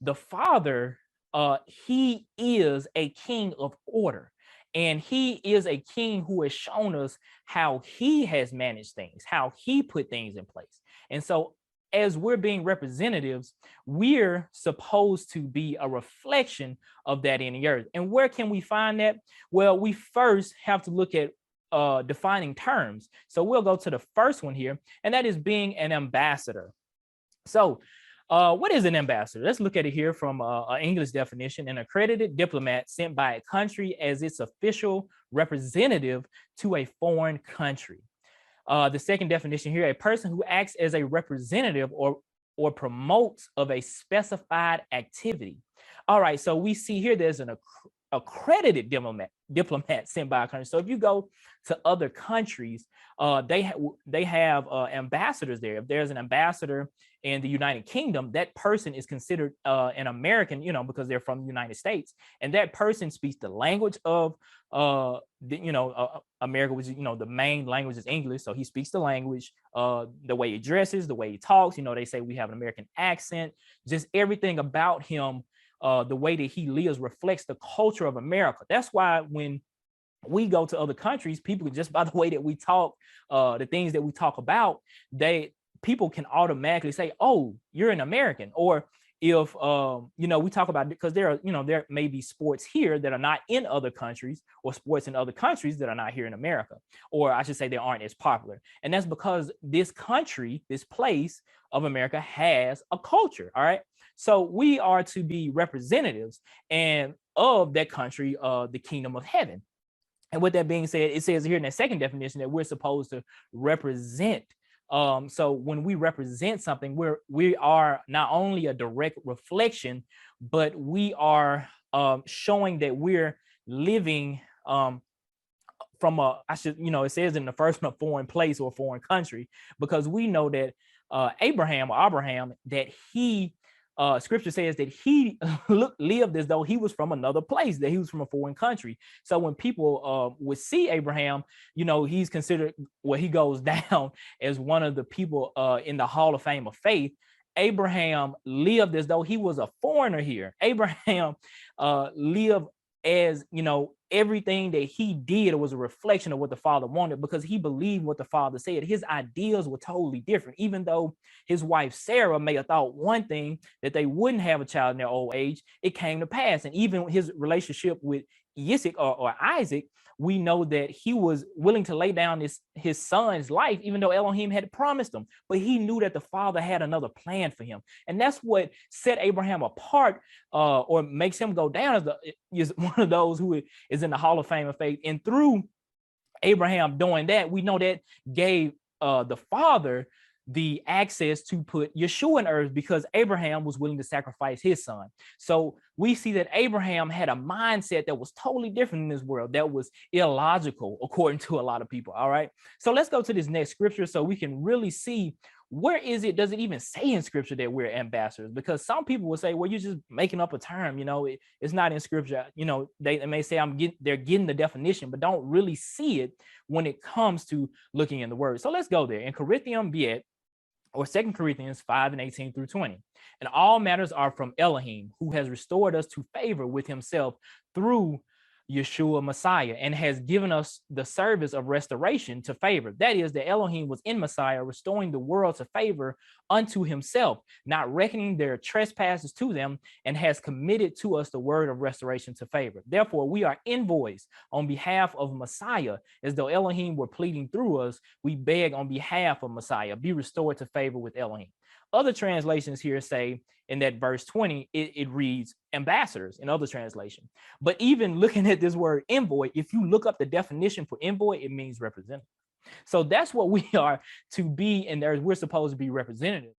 the Father, he is a king of order. And he is a king who has shown us how he has managed things, how he put things in place. And so, as we're being representatives, we're supposed to be a reflection of that in the earth. And where can we find that? Well, we first have to look at defining terms. So we'll go to the first one here, and that is being an ambassador. So, what is an ambassador? Let's look at it here from an English definition: an accredited diplomat sent by a country as its official representative to a foreign country. The second definition here: a person who acts as a representative or promotes of a specified activity. All right, so we see here there's an accredited diplomat sent by a country. So if you go to other countries, they have ambassadors there. If there's an ambassador in the United Kingdom, that person is considered an American, because they're from the United States, and that person speaks the language of America, which is, the main language is English. So he speaks the language, the way he dresses, the way he talks. They say we have an American accent. Just everything about him, the way that he lives reflects the culture of America. That's why when we go to other countries, people, just by the way that we talk, the things that we talk about, people can automatically say, "Oh, you're an American." Or if we talk about, because there may be sports here that are not in other countries, or sports in other countries that are not here in America, or I should say they aren't as popular. And that's because this country, this place of America, has a culture. All right. So we are to be representatives and of that country, the kingdom of heaven. And with that being said, it says here in that second definition that we're supposed to represent. So when we represent something, we are not only a direct reflection, but we are showing that we're living from it says in the first one, a foreign place or a foreign country, because we know that Abraham, that he scripture says that he lived as though he was from another place, that he was from a foreign country. So when people would see Abraham, he's considered, he goes down as one of the people in the Hall of Fame of faith. Abraham lived as though he was a foreigner here. Abraham lived as, everything that he did was a reflection of what the Father wanted, because he believed what the Father said. His ideas were totally different. Even though his wife Sarah may have thought one thing, that they wouldn't have a child in their old age, it came to pass. And even his relationship with Isaac or Isaac, we know that he was willing to lay down his son's life, even though Elohim had promised him. But he knew that the Father had another plan for him. And that's what set Abraham apart, or makes him go down as one of those who is in the Hall of Fame of faith. And through Abraham doing that, we know that gave the Father the access to put Yeshua in earth, because Abraham was willing to sacrifice his son. So we see that Abraham had a mindset that was totally different in this world, that was illogical according to a lot of people. All right. So let's go to this next scripture so we can really see, where is it? Does it even say in scripture that we're ambassadors? Because some people will say, well, you're just making up a term, it's not in scripture. They may say they're getting the definition, but don't really see it when it comes to looking in the word. So let's go there. In Corinthian Biet, or 2 Corinthians 5:18 through 20. And all matters are from Elohim, who has restored us to favor with himself through Yeshua Messiah, and has given us the service of restoration to favor. That is, that Elohim was in Messiah, restoring the world to favor unto himself, not reckoning their trespasses to them, and has committed to us the word of restoration to favor. Therefore, we are envoys on behalf of Messiah, as though Elohim were pleading through us. We beg on behalf of Messiah, be restored to favor with Elohim. Other translations here say, in that verse 20, it reads ambassadors in other translation. But even looking at this word envoy, if you look up the definition for envoy, it means representative. So that's what we are to be, and we're supposed to be representatives.